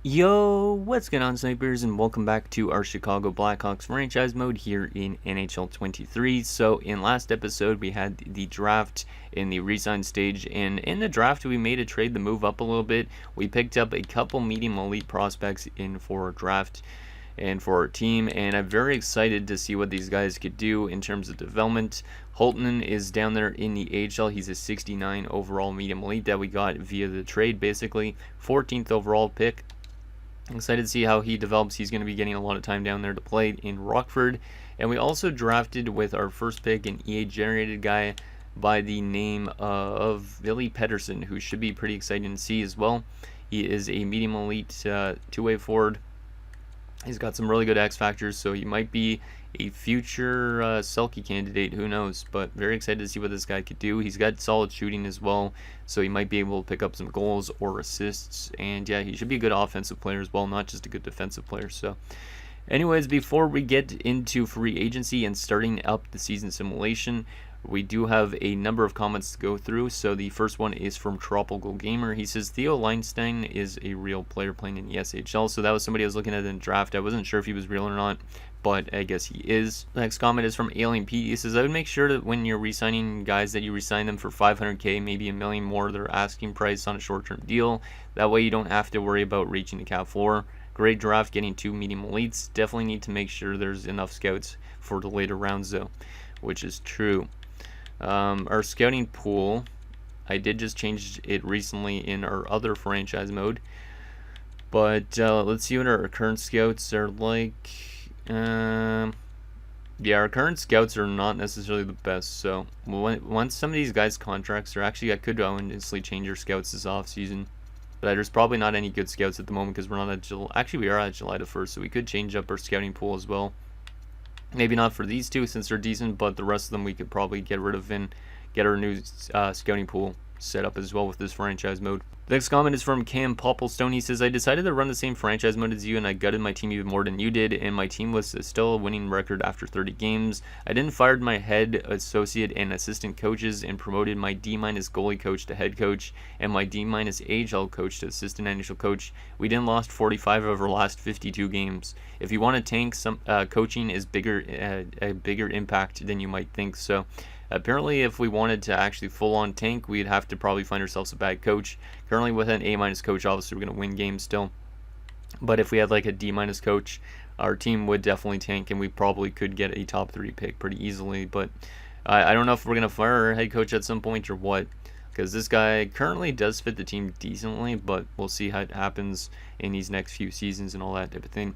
Yo, what's going on, snipers, and welcome back to our Chicago Blackhawks franchise mode here in NHL 23. So, in last episode, we had the draft in the re-sign stage, and in the draft, we made a trade to move up a little bit. We picked up a couple medium elite prospects in for our draft and for our team, and I'm very excited to see what these guys could do in terms of development. Holtman is down there in the AHL. He's a 69 overall medium elite that we got via the trade, basically 14th overall pick. I'm excited to see how he develops. He's going to be getting a lot of time down there to play in Rockford. And we also drafted with our first pick an EA generated guy by the name of Billy Pedersen, who should be pretty exciting to see as well. He is a medium elite two-way forward. He's got some really good X factors, so he might be a future Selke candidate. Who knows? But very excited to see what this guy could do. He's got solid shooting as well, so he might be able to pick up some goals or assists. And yeah, he should be a good offensive player as well, not just a good defensive player. So anyways, before we get into free agency and starting up the season simulation, we do have a number of comments to go through. So the first one is from Tropical Gamer. He says Theo Leinstein is a real player playing in the SHL. So that was somebody I was looking at in the draft. I wasn't sure if he was real or not, but I guess he is. The next comment is from Alien Pete. He says, I would make sure that when you're re-signing guys that you re-sign them for $500K, maybe $1 million more their asking price on a short-term deal. That way you don't have to worry about reaching the cap floor. Great draft, getting 2 medium elites. Definitely need to make sure there's enough scouts for the later rounds though, which is true. Our scouting pool, I did just change it recently in our other franchise mode, but let's see what our current scouts are like. Yeah, our current scouts are not necessarily the best, so once some of these guys' contracts are actually, I could honestly change our scouts this offseason, but there's probably not any good scouts at the moment because we're not at July. Actually, we are at July the 1st, so we could change up our scouting pool as well. Maybe not for these two since they're decent, but the rest of them we could probably get rid of and get our new scouting pool set up as well with this franchise mode. The next comment is from Cam Popplestone. He says, I decided to run the same franchise mode as you, and I gutted my team even more than you did, and my team was still a winning record after 30 games. I then fired my head associate and assistant coaches and promoted my D- goalie coach to head coach and my D- AHL coach to assistant NHL coach. We then lost 45 of our last 52 games. If you want to tank, some coaching is a bigger impact than you might think. So apparently, if we wanted to actually full-on tank, we'd have to probably find ourselves a bad coach. Currently, with an A- coach, obviously we're going to win games still. But if we had like a D- coach, our team would definitely tank, and we probably could get a top 3 pick pretty easily. But I don't know if we're going to fire our head coach at some point or what, because this guy currently does fit the team decently, but we'll see how it happens in these next few seasons and all that type of thing.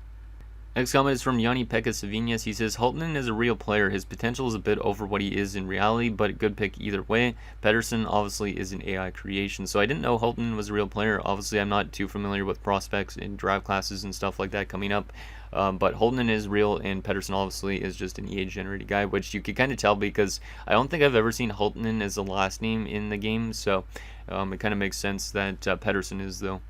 Next comment is from Yanni Pekka Savinas. He says, Holtman is a real player. His potential is a bit over what he is in reality, but a good pick either way. Pedersen obviously is an AI creation. So I didn't know Holtman was a real player. Obviously, I'm not too familiar with prospects in draft classes and stuff like that coming up. But Holtman is real, and Pedersen obviously is just an EA-generated guy, which you can kind of tell because I don't think I've ever seen Holtman as a last name in the game. So it kind of makes sense that Pedersen is, though.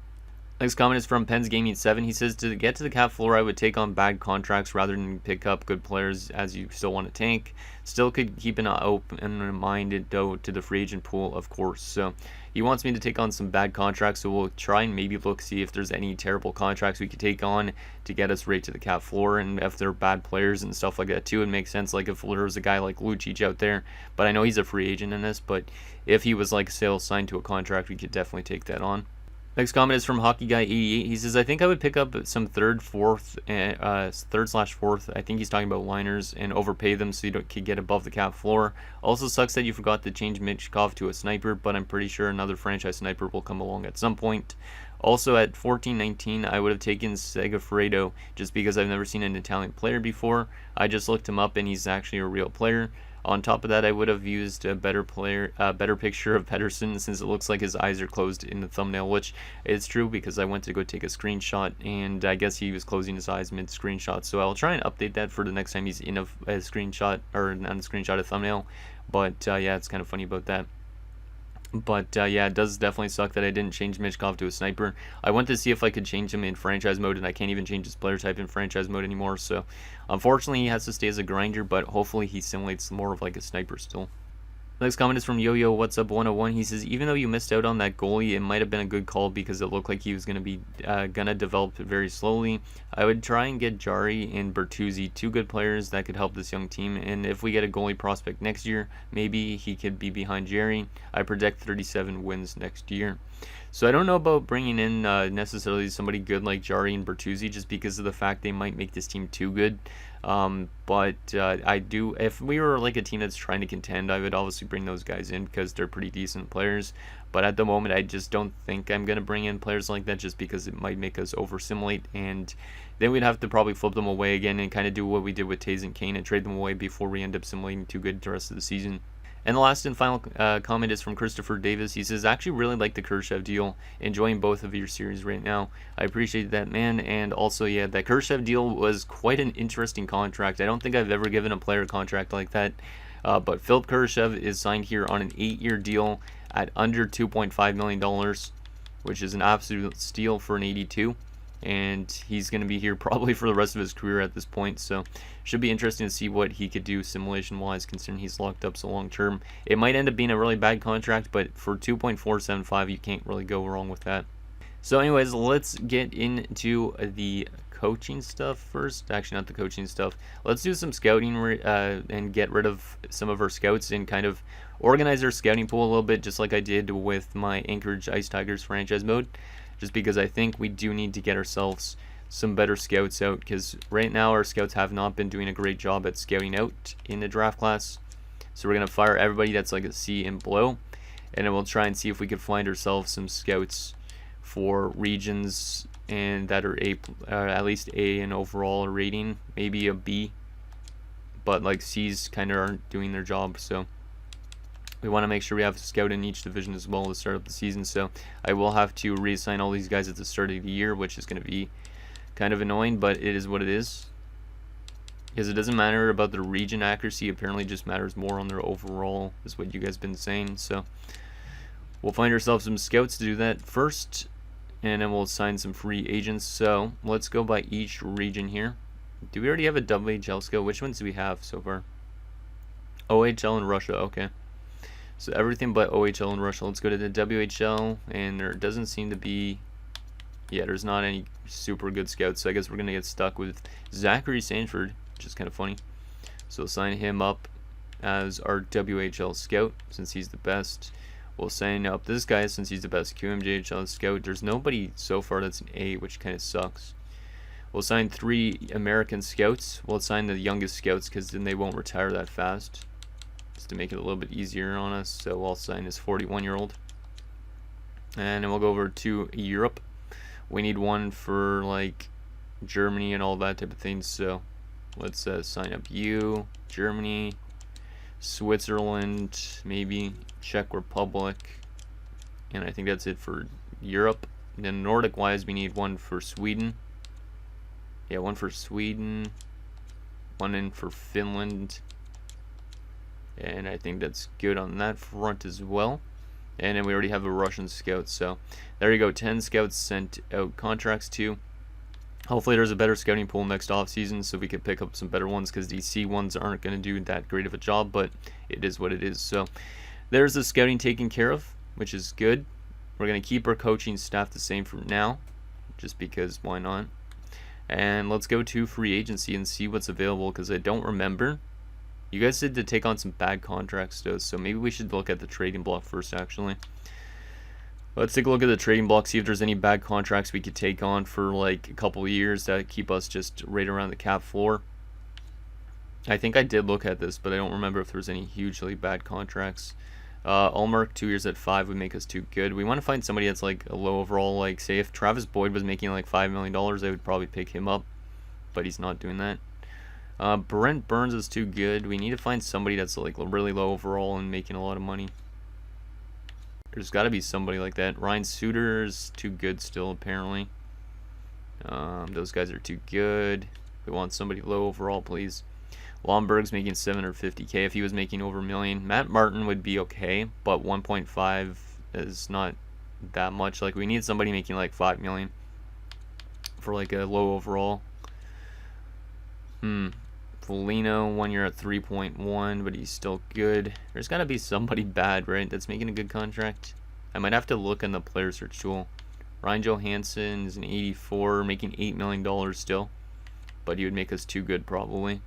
Next comment is from Pens Gaming 7. He says, to get to the cap floor, I would take on bad contracts rather than pick up good players as you still want to tank. Still could keep an open mind though to the free agent pool, of course. So he wants me to take on some bad contracts, so we'll try and maybe look, see if there's any terrible contracts we could take on to get us right to the cap floor, and if they're bad players and stuff like that too. It makes sense, like if there was a guy like Lucic out there, but I know he's a free agent in this, but if he was like sales signed to a contract, we could definitely take that on. Next comment is from Hockey Guy 88. He says, I think I would pick up some third/fourth. I think he's talking about liners, and overpay them so you could get above the cap floor. Also sucks that you forgot to change Michkov to a sniper, but I'm pretty sure another franchise sniper will come along at some point. Also at 14.19, I would have taken Segafredo just because I've never seen an Italian player before. I just looked him up and he's actually a real player. On top of that, I would have used a better picture of Pedersen since it looks like his eyes are closed in the thumbnail, which is true because I went to go take a screenshot and I guess he was closing his eyes mid-screenshot. So I'll try and update that for the next time he's in a screenshot, or not a screenshot, a thumbnail. But yeah, it's kind of funny about that. But yeah, it does definitely suck that I didn't change Michkov to a sniper. I went to see if I could change him in franchise mode, and I can't even change his player type in franchise mode anymore. So unfortunately, he has to stay as a grinder, but hopefully he simulates more of like a sniper still. Next comment is from Yo-Yo What's Up 101. He says, even though you missed out on that goalie, it might have been a good call because it looked like he was going to be develop very slowly. I would try and get Jari and Bertuzzi, two good players that could help this young team. And if we get a goalie prospect next year, maybe he could be behind Jari. I predict 37 wins next year. So I don't know about bringing in necessarily somebody good like Jari and Bertuzzi just because of the fact they might make this team too good. But I do, if we were like a team that's trying to contend, I would obviously bring those guys in because they're pretty decent players. But at the moment, I just don't think I'm going to bring in players like that just because it might make us over-simulate. And then we'd have to probably flip them away again and kind of do what we did with Taze and Kane and trade them away before we end up simulating too good the rest of the season. And the last and final comment is from Christopher Davis. He says, I actually really like the Khrushchev deal. Enjoying both of your series right now. I appreciate that, man. And also, yeah, that Khrushchev deal was quite an interesting contract. I don't think I've ever given a player a contract like that. But Philip Khrushchev is signed here on an 8-year deal at under $2.5 million, which is an absolute steal for an 82. And he's going to be here probably for the rest of his career at this point, so should be interesting to see what he could do simulation wise considering he's locked up so long term. It might end up being a really bad contract, but for 2.475 you can't really go wrong with that. So anyways, let's get into the coaching stuff first. Actually, not the coaching stuff. Let's do some scouting and get rid of some of our scouts and kind of organize our scouting pool a little bit, just like I did with my Anchorage Ice Tigers franchise mode. Just because I think we do need to get ourselves some better scouts out, because right now our scouts have not been doing a great job at scouting out in the draft class. So we're going to fire everybody that's like a C and below, and then we'll try and see if we can find ourselves some scouts for regions and that are at least A in overall rating, maybe a B, but like C's kind of aren't doing their job. So we want to make sure we have a scout in each division as well to start up the season. So I will have to reassign all these guys at the start of the year, which is going to be kind of annoying, but it is what it is. Because it doesn't matter about the region accuracy, apparently it just matters more on their overall, is what you guys have been saying. So we'll find ourselves some scouts to do that first, and then we'll sign some free agents. So let's go by each region here. Do we already have a WHL scout? Which ones do we have so far? OHL and Russia, okay. So everything but OHL and Russia. Let's go to the WHL, and there doesn't seem to be, yeah, there's not any super good scouts. So I guess we're gonna get stuck with Zachary Sanford, which is kind of funny. So we'll sign him up as our WHL scout since he's the best. We'll sign up this guy since he's the best QMJHL scout. There's nobody so far that's an A, which kind of sucks. We'll sign 3 American scouts. We'll sign the youngest scouts because then they won't retire that fast, to make it a little bit easier on us. So I'll sign this 41-year-old, and then we'll go over to Europe. We need one for like Germany and all that type of things, so let's sign up you, Germany, Switzerland, maybe Czech Republic, and I think that's it for Europe. And then Nordic wise, we need one for Sweden. Yeah, one for Sweden, one in for Finland. And I think that's good on that front as well. And then we already have a Russian scout. So there you go. 10 scouts sent out contracts to. Hopefully there's a better scouting pool next offseason so we can pick up some better ones, because these C ones aren't going to do that great of a job, but it is what it is. So there's the scouting taken care of, which is good. We're going to keep our coaching staff the same for now, just because why not? And let's go to free agency and see what's available, because I don't remember. You guys said to take on some bad contracts though, so maybe we should look at the trading block first actually. Let's take a look at the trading block, see if there's any bad contracts we could take on for like a couple of years that keep us just right around the cap floor. I think I did look at this, but I don't remember if there was any hugely bad contracts. Allmark 2 years at 5 would make us too good. We want to find somebody that's like a low overall, like say if Travis Boyd was making like $5 million, I would probably pick him up, but he's not doing that. Brent Burns is too good. We need to find somebody that's like really low overall and making a lot of money. There's got to be somebody like that. Ryan Suter is too good still, apparently. Those guys are too good. We want somebody low overall, please. Lomberg's making $750K. If he was making over $1 million, Matt Martin would be okay, but 1.5 is not that much. Like we need somebody making like $5 million for like a low overall. Foligno, 1 year at 3.1, but he's still good. There's got to be somebody bad, right, that's making a good contract. I might have to look in the player search tool. Ryan Johansson is an 84, making $8 million still, but he would make us too good probably.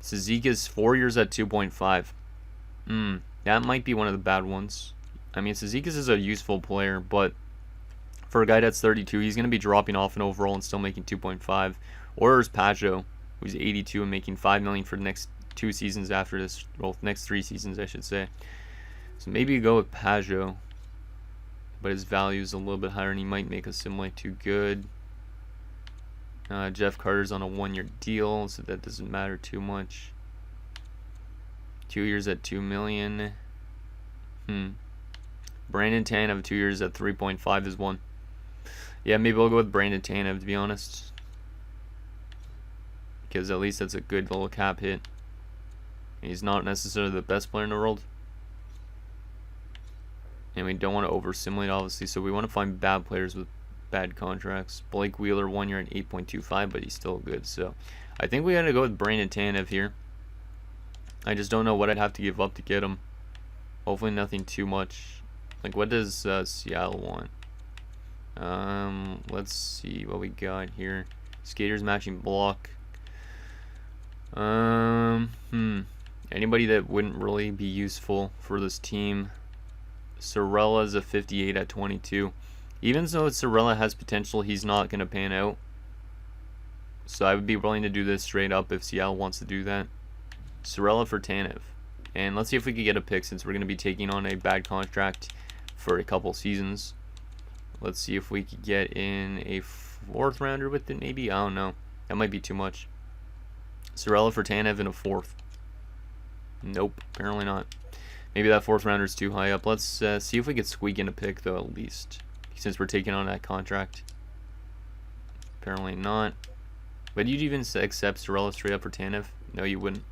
Suzuki's 4 years at 2.5. That might be one of the bad ones. I mean, Suzuki's is a useful player, but for a guy that's 32, he's going to be dropping off in overall and still making 2.5. Or there's Pajot, who's 82 and making $5 million for the next 2 seasons after this. Well, next 3 seasons, I should say. So maybe you go with Pajot, but his value is a little bit higher, and he might make us similar too good. Jeff Carter's on a 1-year deal, so that doesn't matter too much. 2 years at $2 million. Brandon Tanev, 2 years at 3.5 is 1. Yeah, maybe I'll go with Brandon Tanev, to be honest, because at least that's a good little cap hit. He's not necessarily the best player in the world, and we don't want to over simulate, obviously, so we want to find bad players with bad contracts. Blake Wheeler, 1 year at 8.25, but he's still good, so I think we gotta go with Brandon Tanev here. I just don't know what I'd have to give up to get him. Hopefully nothing too much. Like, what does Seattle want? Let's see what we got here. Skaters matching block. Anybody that wouldn't really be useful for this team. Sorella a 58 at 22. Even though Sorella has potential, he's not going to pan out. So I would be willing to do this straight up if Seattle wants to do that. Sorella for Tanev. And let's see if we could get a pick, since we're going to be taking on a bad contract for a couple seasons. Let's see if we could get in a 4th rounder with it, maybe. I don't know. That might be too much. Sorella for Tanev in a 4th. Nope, apparently not. Maybe that 4th rounder is too high up. Let's see if we could squeak in a pick, though, at least, since we're taking on that contract. Apparently not. But you'd even accept Sorella straight up for Tanev? No, you wouldn't.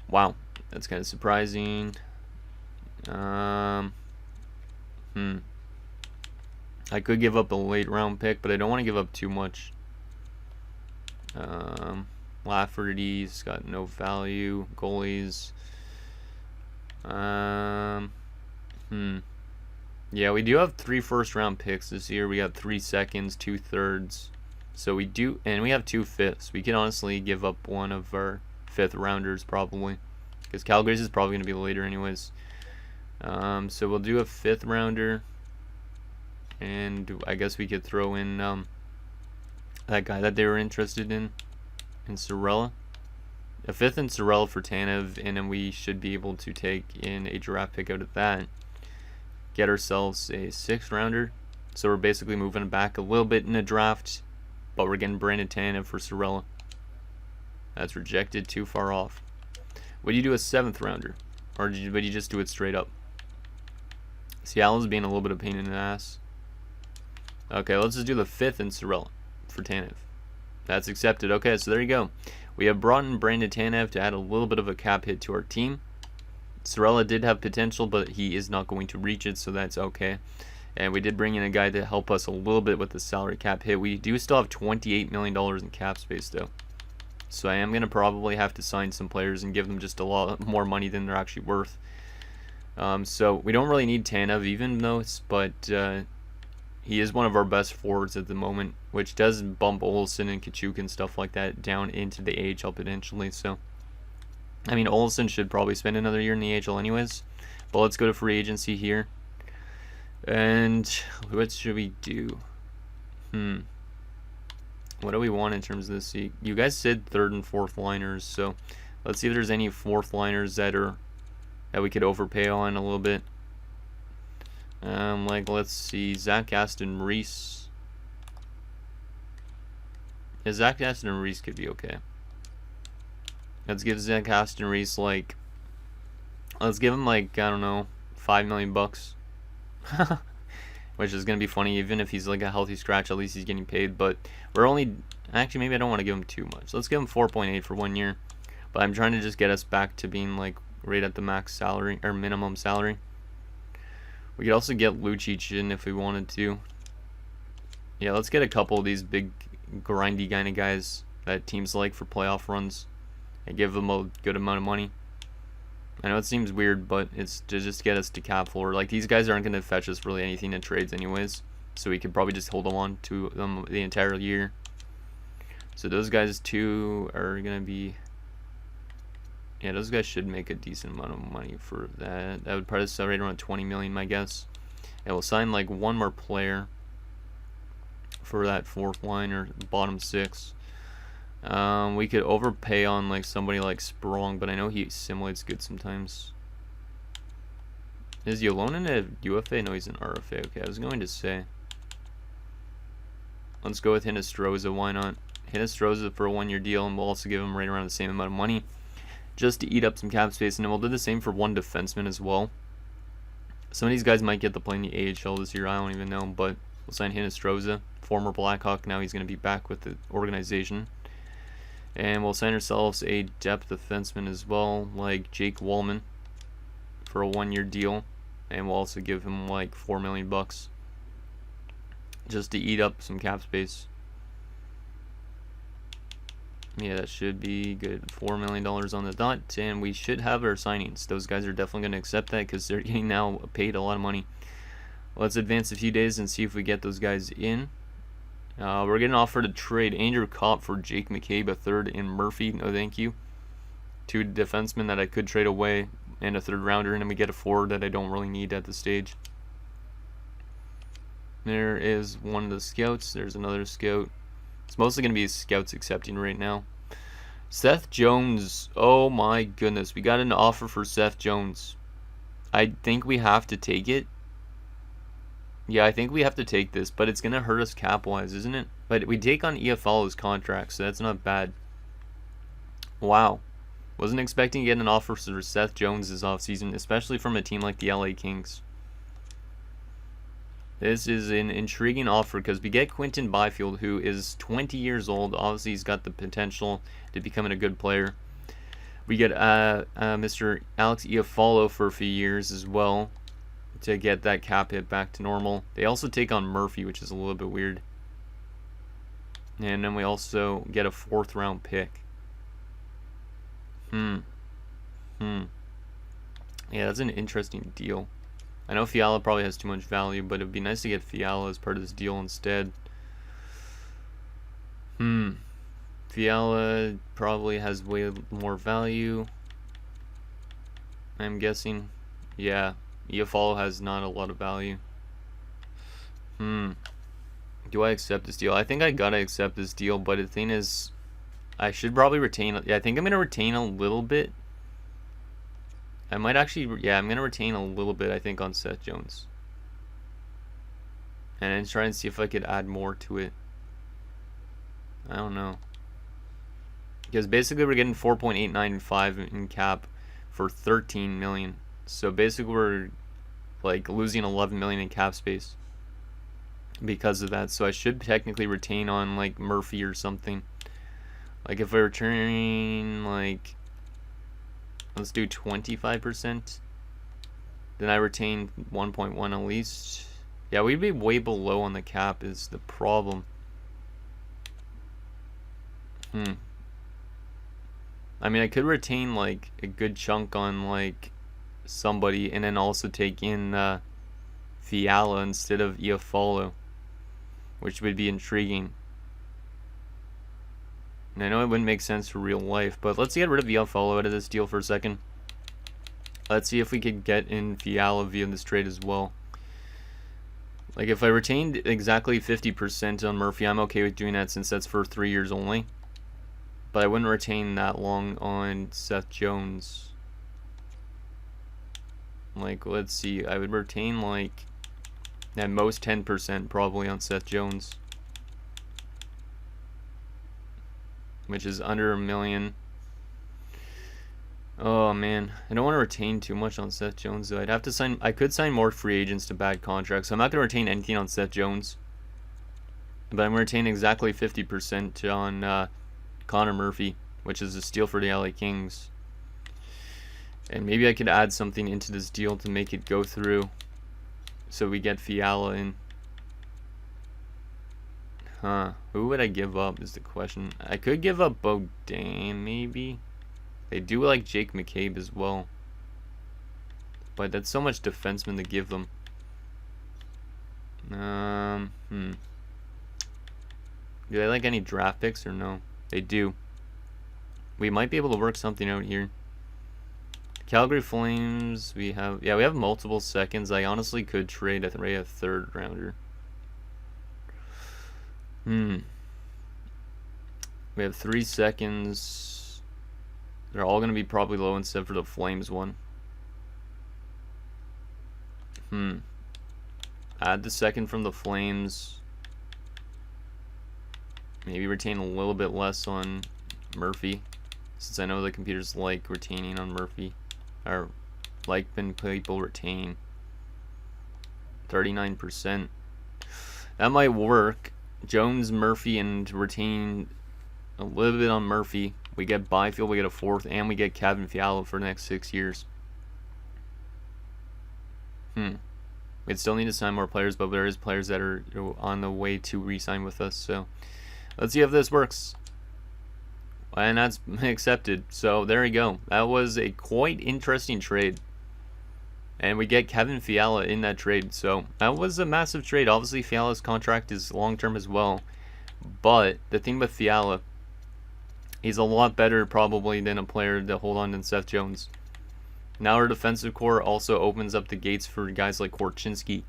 Wow, that's kind of surprising. I could give up a late round pick, but I don't want to give up too much. Lafferty's got no value. Goalies. Yeah, we do have 3 first-round picks this year. We got 3 seconds, 2 thirds. So we do, and we have 2 fifths. We can honestly give up one of our 5th rounders probably, because Calgary's is probably going to be later anyways. So we'll do a 5th rounder, and I guess we could throw in that guy that they were interested in Sorella. A 5th in Sorella for Tanev, and then we should be able to take in a draft pick out of that. Get ourselves a 6th rounder. So we're basically moving back a little bit in the draft, but we're getting Brandon Tanev for Sorella. That's rejected, too far off. Would you do a 7th rounder, or would you just do it straight up? Seattle's being a little bit of a pain in the ass. Okay, let's just do the 5th in Sorella for Tanev. That's accepted. Okay, so there you go. We have brought in Brandon Tanev to add a little bit of a cap hit to our team. Sorella did have potential, but he is not going to reach it, so that's okay. And we did bring in a guy to help us a little bit with the salary cap hit. We do still have $28 million in cap space, though. So I am going to probably have to sign some players and give them just a lot more money than they're actually worth. So we don't really need Tanev, even though but he is one of our best forwards at the moment, which does bump Olsen and Kachuk and stuff like that down into the AHL potentially. So, I mean, Olsen should probably spend another year in the AHL anyways. But let's go to free agency here. And what should we do? What do we want in terms of this? You guys said 3rd and 4th liners, so let's see if there's any 4th liners that we could overpay on a little bit. Like, let's see, Zach Aston Reese. Yeah, Zach Aston Reese could be okay. Let's give Zach Aston Reese like, let's give him like, I don't know, $5 million bucks. Which is gonna be funny, even if he's like a healthy scratch, at least he's getting paid. But we're only, actually maybe I don't want to give him too much. Let's give him 4.8 for 1 year. But I'm trying to just get us back to being like right at the max salary or minimum salary. We could also get Lucic in if we wanted to. Yeah, let's get a couple of these big grindy kind of guys. that teams like for playoff runs and give them a good amount of money. I know it seems weird, but it's to just get us to cap floor. Like, these guys aren't going to fetch us really anything in trades anyways, so we could probably just hold on to them the entire year. So those guys too are going to be, yeah, those guys should make a decent amount of money for that. That would probably sell right around 20 million, my guess. And we'll sign like one more player for that fourth line or bottom six. We could overpay on like somebody like Sprong, but I know he simulates good sometimes. Is Yolonen a UFA? No, he's an RFA. Okay, I was going to say. Let's go with Hinostroza. Why not? Hinostroza for a 1-year deal, and we'll also give him right around the same amount of money just to eat up some cap space. And then we'll do the same for one defenseman as well. Some of these guys might get to play in the AHL this year. I don't even know, but we'll sign Hinostroza, former Blackhawk. Now he's going to be back with the organization. And we'll sign ourselves a depth defenseman as well, like Jake Wallman, for a 1-year deal. And we'll also give him like $4 million just to eat up some cap space. Yeah, that should be good. $4 million on the dot, and we should have our signings. Those guys are definitely going to accept that because they're getting now paid a lot of money. Let's advance a few days and see if we get those guys in. We're getting offered to trade Andrew Kopp for Jake McCabe, a third, and Murphy. No, thank you. 2 defensemen that I could trade away, and a third rounder, and then we get a forward that I don't really need at this stage. There is one of the scouts. There's another scout. It's mostly going to be scouts accepting right now. Seth Jones. Oh my goodness. We got an offer for Seth Jones. I think we have to take it. Yeah, I think we have to take this, but it's going to hurt us cap-wise, isn't it? But we take on EFL's contract, so that's not bad. Wow. Wasn't expecting to get an offer for Seth Jones this offseason, especially from a team like the LA Kings. This is an intriguing offer because we get Quinton Byfield, who is 20 years old. Obviously, he's got the potential to becoming a good player. We get Mr. Alex Iafallo for a few years as well to get that cap hit back to normal. They also take on Murphy, which is a little bit weird. And then we also get a 4th round pick. Yeah, that's an interesting deal. I know Fiala probably has too much value, but it'd be nice to get Fiala as part of this deal instead. Fiala probably has way more value, I'm guessing. Yeah, Iafallo has not a lot of value. Do I accept this deal? I think I gotta accept this deal, but the thing is, I should probably retain. Yeah, I think I'm gonna retain a little bit. I might actually, yeah, I'm going to retain a little bit, I think, on Seth Jones. And then try and see if I could add more to it. I don't know. Because basically we're getting 4.895 in cap for 13 million. So basically we're like losing 11 million in cap space because of that. So I should technically retain on like Murphy or something. Like if I return like, let's do 25%. Then I retain 1.1 at least. Yeah, we'd be way below on the cap is the problem. I mean, I could retain like a good chunk on like somebody and then also take in Fiala instead of Iafallo, which would be intriguing. And I know it wouldn't make sense for real life, but let's get rid of Iafallo out of this deal for a second. Let's see if we could get in Fiala via this trade as well. Like if I retained exactly 50% on Murphy, I'm okay with doing that since that's for 3 years only. But I wouldn't retain that long on Seth Jones. Like, let's see, I would retain like at most 10% probably on Seth Jones, which is under $1 million. Oh man, I don't want to retain too much on Seth Jones though. I'd have to sign, I could sign more free agents to bad contracts, so I'm not going to retain anything on Seth Jones. But I'm going to retain exactly 50% on Connor Murphy, which is a steal for the LA Kings. And maybe I could add something into this deal to make it go through, so we get Fiala in. Who would I give up is the question. I could give up Bodine, maybe. They do like Jake McCabe as well. But that's so much defenseman to give them. Do they like any draft picks or no? They do. We might be able to work something out here. Calgary Flames, we have multiple seconds. I honestly could trade a third rounder. We have 3 seconds. They're all going to be probably low except for the Flames one. Add the second from the Flames. Maybe retain a little bit less on Murphy, since I know the computers like retaining on Murphy, or like when people retain 39%. That might work. Jones, Murphy, and retain a little bit on Murphy. We get Byfield, we get a fourth, and we get Kevin Fiala for the next 6 years. We'd still need to sign more players, but there is players that are on the way to re-sign with us. So let's see if this works. And that's accepted. So there you go. That was a quite interesting trade. And we get Kevin Fiala in that trade. So that was a massive trade. Obviously, Fiala's contract is long-term as well. But the thing with Fiala, he's a lot better probably than a player to hold on than Seth Jones. Now our defensive core also opens up the gates for guys like Korchinski.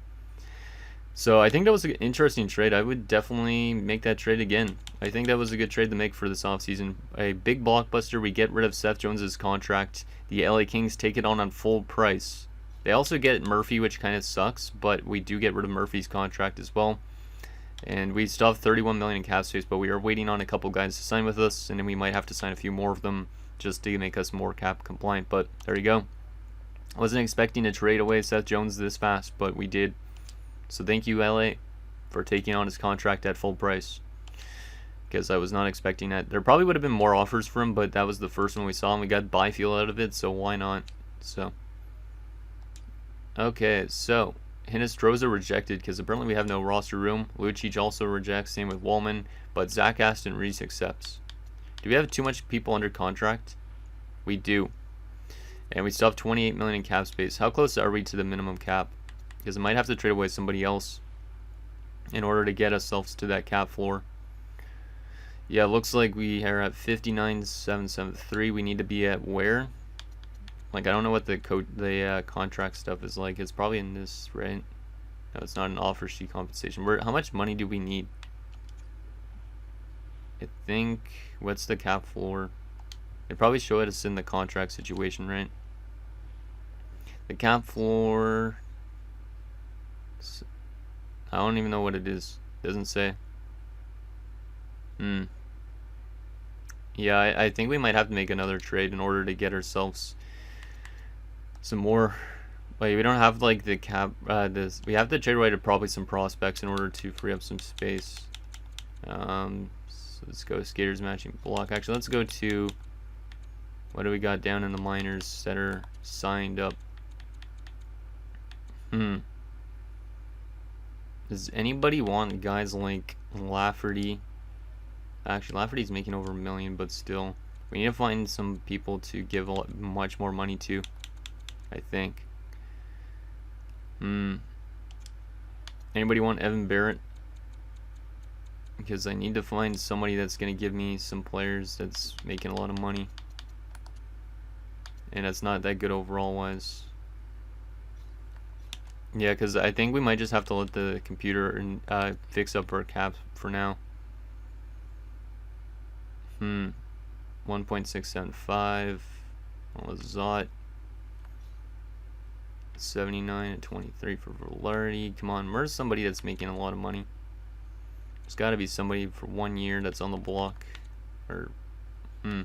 So I think that was an interesting trade. I would definitely make that trade again. I think that was a good trade to make for this offseason. A big blockbuster. We get rid of Seth Jones' contract. The LA Kings take it on full price. They also get Murphy, which kind of sucks, but we do get rid of Murphy's contract as well. And we still have $31 million in cap space, but we are waiting on a couple guys to sign with us, and then we might have to sign a few more of them just to make us more cap compliant. But there you go. I wasn't expecting to trade away Seth Jones this fast, but we did. So thank you, LA, for taking on his contract at full price, because I was not expecting that. There probably would have been more offers for him, but that was the first one we saw, and we got Byfield out of it, so why not? So, okay, so Hinostroza rejected because apparently we have no roster room. Lucic also rejects, same with Wallman, but Zach Aston Reese accepts. Do we have too much people under contract? We do. And we still have $28 million in cap space. How close are we to the minimum cap? Because I might have to trade away somebody else in order to get ourselves to that cap floor. Yeah, it looks like we are at 59,773. We need to be at where? Like, I don't know what the contract stuff is like. It's probably in this, right? No, it's not an offer sheet compensation. How much money do we need? I think, what's the cap floor? They probably show us in the contract situation, right? The cap floor, I don't even know what it is. Doesn't say. Yeah, I think we might have to make another trade in order to get ourselves some more. Like, we don't have like the cap. We have to trade away to probably some prospects in order to free up some space. So let's go skaters matching block. Actually, let's go to, what do we got down in the minors that are signed up? Does anybody want guys like Lafferty? Actually, Lafferty's making over $1 million, but still, we need to find some people to give much more money to, I think. Anybody want Evan Barrett? Because I need to find somebody that's going to give me some players that's making a lot of money. And that's not that good overall wise. Yeah, because I think we might just have to let the computer fix up our caps for now. 1.675. Lazat. 79 and 23 for Velarde. Come on, where's somebody that's making a lot of money? There's got to be somebody for 1 year that's on the block. Or, I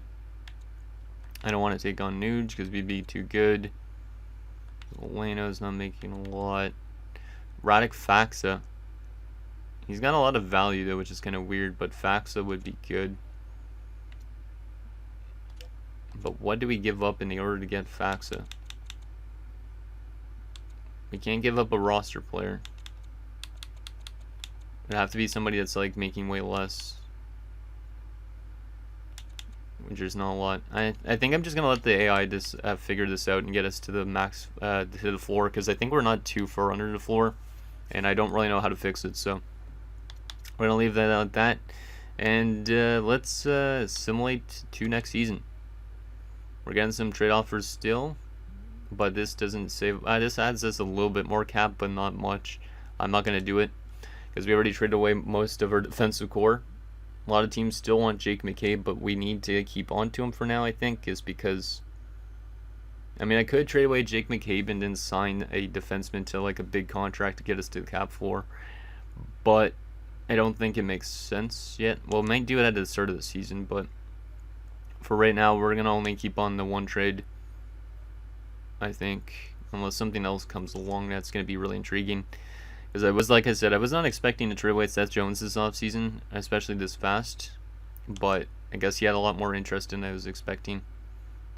don't want to take on Nuge because we'd be too good. Leno's not making a lot. Radek Faxa. He's got a lot of value though, which is kind of weird, but Faxa would be good. But what do we give up in order to get Faxa? We can't give up a roster player. It'd have to be somebody that's like making way less, which is not a lot. I think I'm just gonna let the AI just figure this out and get us to the max, to the floor, because I think we're not too far under the floor, and I don't really know how to fix it. So we're gonna leave that at that, and let's simulate to next season. We're getting some trade offers still, but this doesn't save. This adds us a little bit more cap, but not much. I'm not gonna do it because we already traded away most of our defensive core. A lot of teams still want Jake McCabe, but we need to keep on to him for now, I think, is because, I mean, I could trade away Jake McCabe and then sign a defenseman to like a big contract to get us to the cap floor, but I don't think it makes sense yet. Well, we might do it at the start of the season, but for right now, we're going to only keep on the one trade, I think, unless something else comes along that's going to be really intriguing. Because like I said, I was not expecting to trade away Seth Jones this offseason, especially this fast. But I guess he had a lot more interest than I was expecting.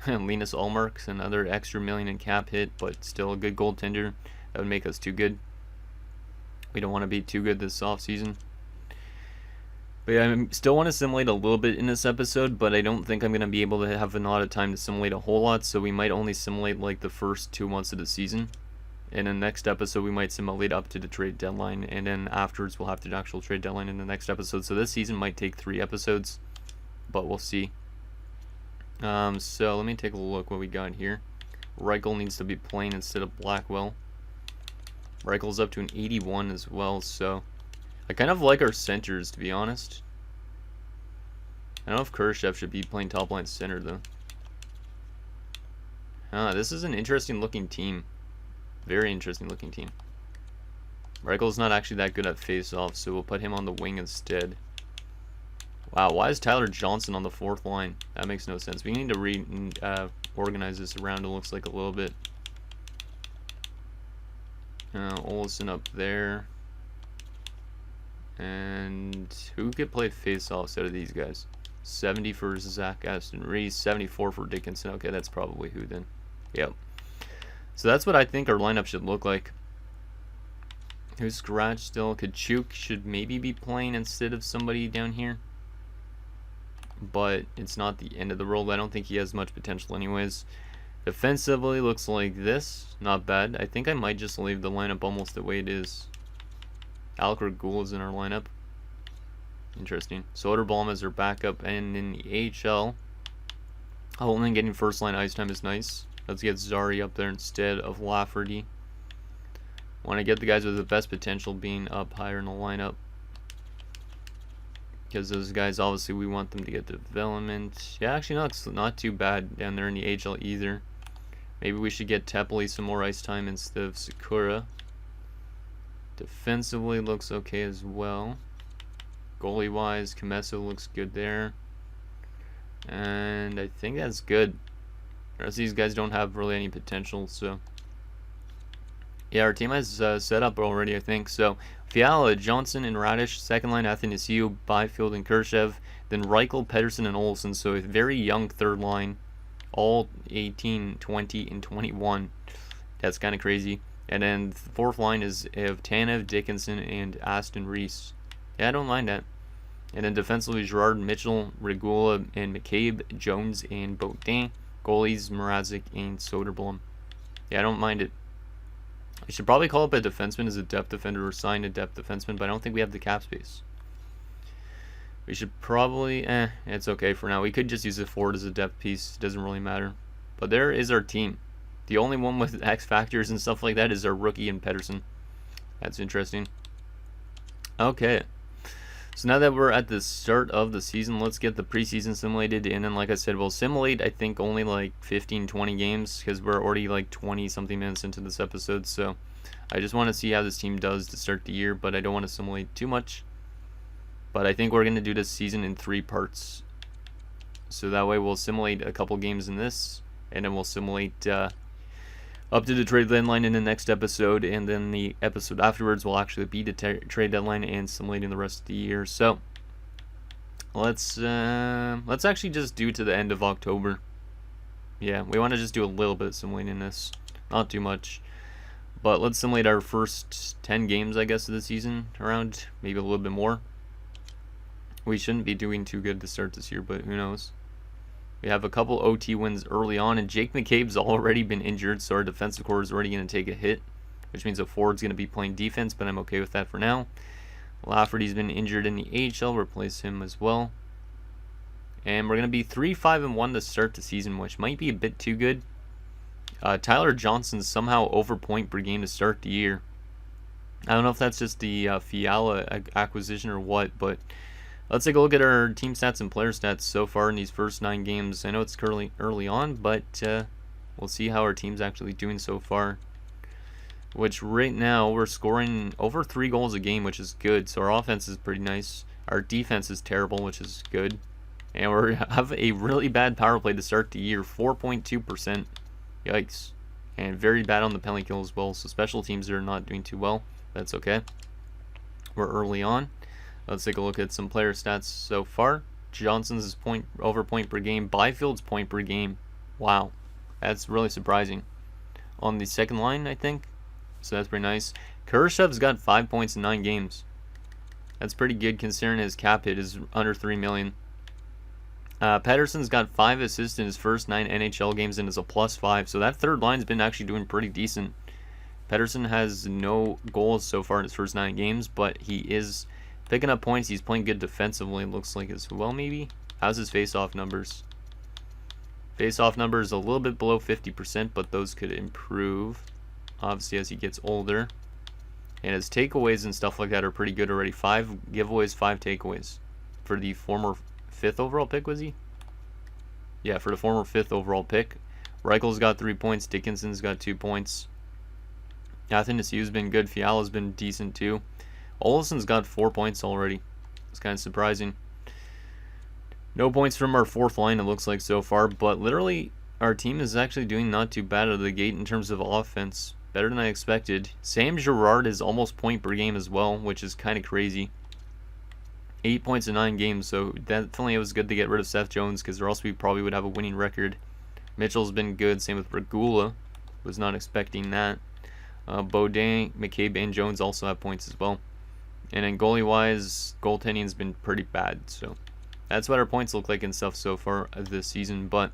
Linus Ullmark's another extra $1 million in cap hit, but still a good goaltender. That would make us too good. We don't want to be too good this offseason. But yeah, I still want to simulate a little bit in this episode, but I don't think I'm going to be able to have a lot of time to simulate a whole lot. So we might only simulate like the first 2 months of the season. In the next episode, we might simulate up to the trade deadline, and then afterwards we'll have the actual trade deadline in the next episode. So this season might take 3 episodes, but we'll see. So let me take a look what we got here. Reichel needs to be playing instead of Blackwell. Reichel's up to an 81 as well, so I kind of like our centers, to be honest. I don't know if Khrushchev should be playing top line center though. This is an interesting looking team. Very interesting looking team. Reichel's not actually that good at face-off, so we'll put him on the wing instead. Wow, why is Tyler Johnson on the 4th line? That makes no sense. We need to organize this around, it looks like, a little bit. Olsen up there. And who could play face-offs out of these guys? 70 for Zach Aston Reese, 74 for Dickinson. Okay, that's probably who then. Yep. So that's what I think our lineup should look like. Who's scratched still? Kachuk should maybe be playing instead of somebody down here. But it's not the end of the world. I don't think he has much potential anyways. Defensively looks like this. Not bad. I think I might just leave the lineup almost the way it is. Alec Regula is in our lineup. Interesting. Soderblom is our backup. And in the AHL, only getting first line ice time is nice. Let's get Zari up there instead of Lafferty. Want to get the guys with the best potential being up higher in the lineup. Because those guys, obviously, we want them to get development. Yeah, actually, no, it's not too bad down there in the AHL either. Maybe we should get Tepely some more ice time instead of Sakura. Defensively looks okay as well. Goalie-wise, Comesso looks good there. And I think that's good. The rest of these guys don't have really any potential, so yeah, our team has set up already, I think. So Fiala, Johnson, and Radish. Second line, Athanasiou, Byfield, and Khrushchev. Then Reichel, Pedersen, and Olsen. So a very young third line, all 18, 20, and 21. That's kind of crazy. And then the 4th line is of Tanev, Dickinson, and Aston Reese. Yeah, I don't mind that. And then defensively, Gerard, Mitchell, Regula, and McCabe, Jones, and Baudin. Goalies, Mrazek, and Soderblom. Yeah, I don't mind it. I should probably call up a defenseman as a depth defender or sign a depth defenseman, but I don't think we have the cap space. We should probably, it's okay for now. We could just use a forward as a depth piece. It doesn't really matter. But there is our team. The only one with X factors and stuff like that is our rookie in Pedersen. That's interesting. Okay. So now that we're at the start of the season, let's get the preseason simulated. And then, like I said, we'll simulate, I think, only like 15, 20 games because we're already like 20-something minutes into this episode. So I just want to see how this team does to start the year, but I don't want to simulate too much. But I think we're going to do this season in 3 parts. So that way we'll simulate a couple games in this, and then we'll simulate up to the trade deadline in the next episode, and then the episode afterwards will actually be the trade deadline and simulating the rest of the year. So let's actually just do to the end of October. Yeah, we want to just do a little bit of simulating this, not too much. But let's simulate our first 10 games, I guess, of the season, around maybe a little bit more. We shouldn't be doing too good to start this year, but who knows. We have a couple OT wins early on, and Jake McCabe's already been injured, so our defensive core is already going to take a hit, which means a forward's going to be playing defense, but I'm okay with that for now. Lafferty's been injured in the AHL, replace him as well. And we're going to be 3-5-1 to start the season, which might be a bit too good. Tyler Johnson's somehow over point per game to start the year. I don't know if that's just the Fiala acquisition or what, but let's take a look at our team stats and player stats so far in these first 9 games. I know it's currently early on, but we'll see how our team's actually doing so far. Which right now we're scoring over 3 goals a game, which is good. So our offense is pretty nice. Our defense is terrible, which is good. And we have a really bad power play to start the year, 4.2%. Yikes. And very bad on the penalty kill as well. So special teams are not doing too well. That's okay. We're early on. Let's take a look at some player stats so far. Johnson's over point per game. Byfield's point per game. Wow. That's really surprising. On the second line, I think. So that's pretty nice. Kurashev's got 5 points in 9 games. That's pretty good considering his cap hit is under $3 million. Pettersson's got 5 assists in his first 9 NHL games and is a +5. So that third line's been actually doing pretty decent. Pettersson has no goals so far in his first 9 games, but he is picking up points. He's playing good defensively, it looks like as well, maybe. How's his face-off numbers? Face-off numbers a little bit below 50%, but those could improve, obviously, as he gets older. And his takeaways and stuff like that are pretty good already. 5 giveaways, 5 takeaways. For the former 5th overall pick, was he? Yeah, for the former 5th overall pick. Reichel's got 3 points. Dickinson's got 2 points. Athanasiou's been good. Fiala's been decent too. Olsen's got 4 points already. It's kind of surprising. No points from our 4th line, it looks like, so far. But literally, our team is actually doing not too bad out of the gate in terms of offense. Better than I expected. Sam Girard is almost point per game as well, which is kind of crazy. 8 points in 9 games, so definitely it was good to get rid of Seth Jones, because or else we probably would have a winning record. Mitchell's been good, same with Regula. Was not expecting that. Baudin, McCabe, and Jones also have points as well. And then goalie-wise, goaltending's been pretty bad, so that's what our points look like and stuff so far this season. But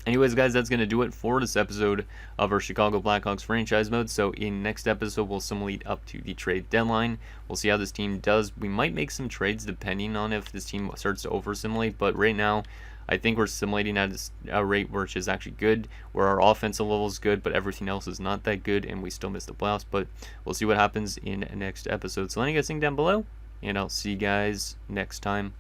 anyways, guys, that's going to do it for this episode of our Chicago Blackhawks franchise mode. So in next episode, we'll simulate up to the trade deadline. We'll see how this team does. We might make some trades depending on if this team starts to over-simulate. But right now, I think we're simulating at a rate which is actually good, where our offensive level is good, but everything else is not that good, and we still miss the playoffs. But we'll see what happens in next episode. So let me know what you guys think down below, and I'll see you guys next time.